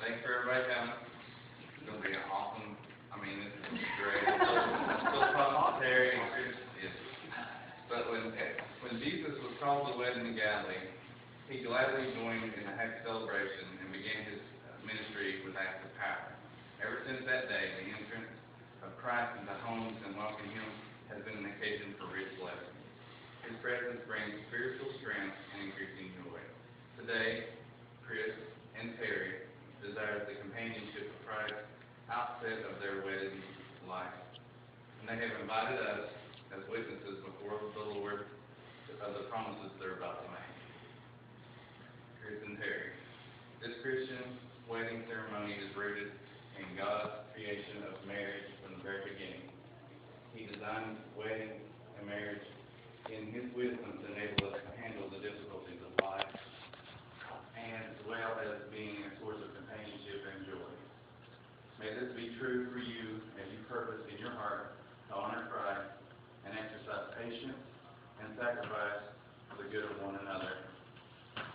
Thanks for everybody coming. It's going to be an awesome, this is great. So fun, Terry and Chris. Yes. But when Jesus was called to the wedding in Galilee, he gladly joined in the happy celebration and began his ministry with acts of power. Ever since that day, the entrance of Christ into homes and welcoming him has been an occasion for rich blessings. His presence brings spiritual strength and increasing joy. Today, Chris and Terry desire the companionship of Christ outset of their wedded life. And they have invited us as witnesses before the Lord of the promises they're about to make. Chris and Terry, this Christian wedding ceremony is rooted in God's creation of marriage from the very beginning. He designed wedding and marriage in his wisdom to enable us to handle the difficulties of life, and as well as being a source of companionship and joy. May this be true for you as you purpose in your heart to honor Christ and exercise patience and sacrifice for the good of one another.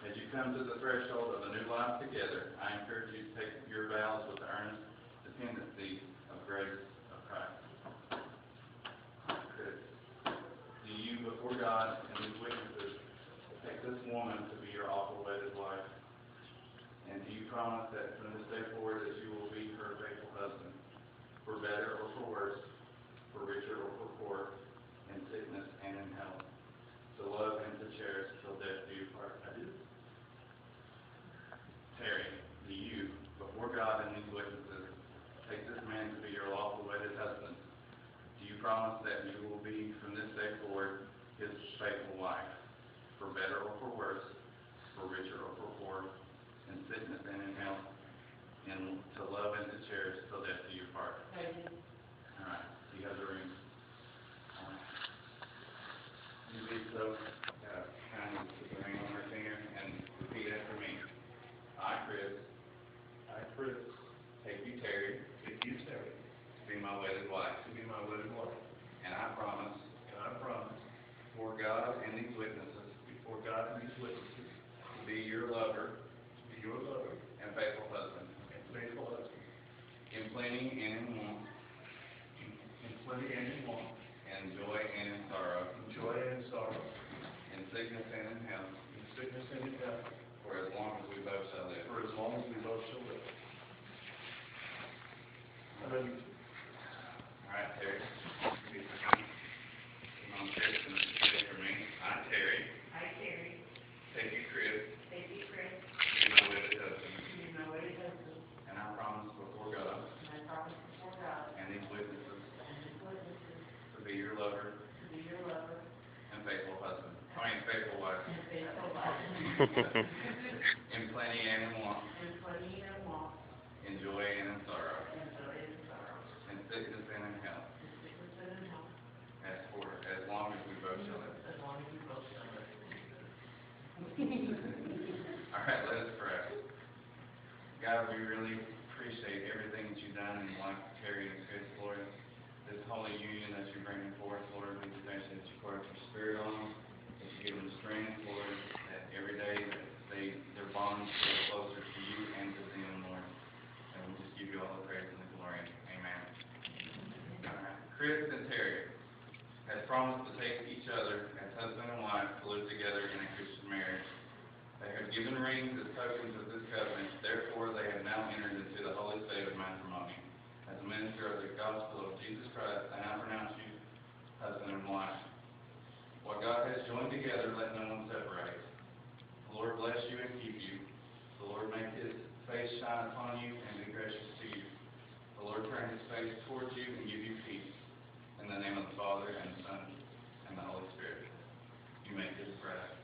As you come to the threshold of a new life together, I encourage you to take your vows with the earnest dependency of grace of Christ. Chris, do you, before God and these witnesses, take this woman to be your lawful wedded wife? And do you promise that from this day forward that you will be her faithful husband, for better or for worse, for richer or for poor, in sickness and in health, to love and to cherish till death do you part? I do. Terry, do you, before God and these witnesses, take this man to be your lawful wedded husband? Do you promise that you will be from this day forward his faithful wife, for better or for worse, for richer or for poor, in sickness and in health, and to love and to cherish till death do you part? I do. All right. You have the ring. You be so kind of put the ring on her finger and repeat after me. I, Chris, take you, Terry, to be my wedded wife. And I promise, before God and these witnesses, to be your lover, and faithful husband, in plenty and in want, in joy and in sorrow, in sickness and in health, for as long as we both shall live. All right, Terry. Come on, Chris, and repeat after me. I, Terry, take you, Chris, to be my wedded husband. And I promise before God and these witnesses to be your lover and faithful husband. Faithful wife. In plenty and in want. In joy and in sorrow. In sickness and in health. As long as we both shall live. All right, let us pray. God, we really appreciate everything that you've done in the life of Terry and Chris, Lord. This holy union that you're bringing forth, Lord, we just ask that you pour out your spirit on them, that you give them strength, Lord, that every day that their bonds grow closer to you and to them, Lord. And we just give you all the praise and the glory. Amen. All right. Chris and Terry have promised to take each other as husband and wife to live together in a Christian marriage. They have given rings as tokens of this covenant. Therefore, they have now entered into the holy state of matrimony. As a minister of the gospel of Jesus Christ, I now pronounce you husband and wife. What God has joined together, let no one separate. The Lord bless you and keep you. The Lord make his face shine upon you and be gracious to you. The Lord turn his face towards you and give you peace. In the name of the Father, and the Son, and the Holy Spirit. You may kiss the bride.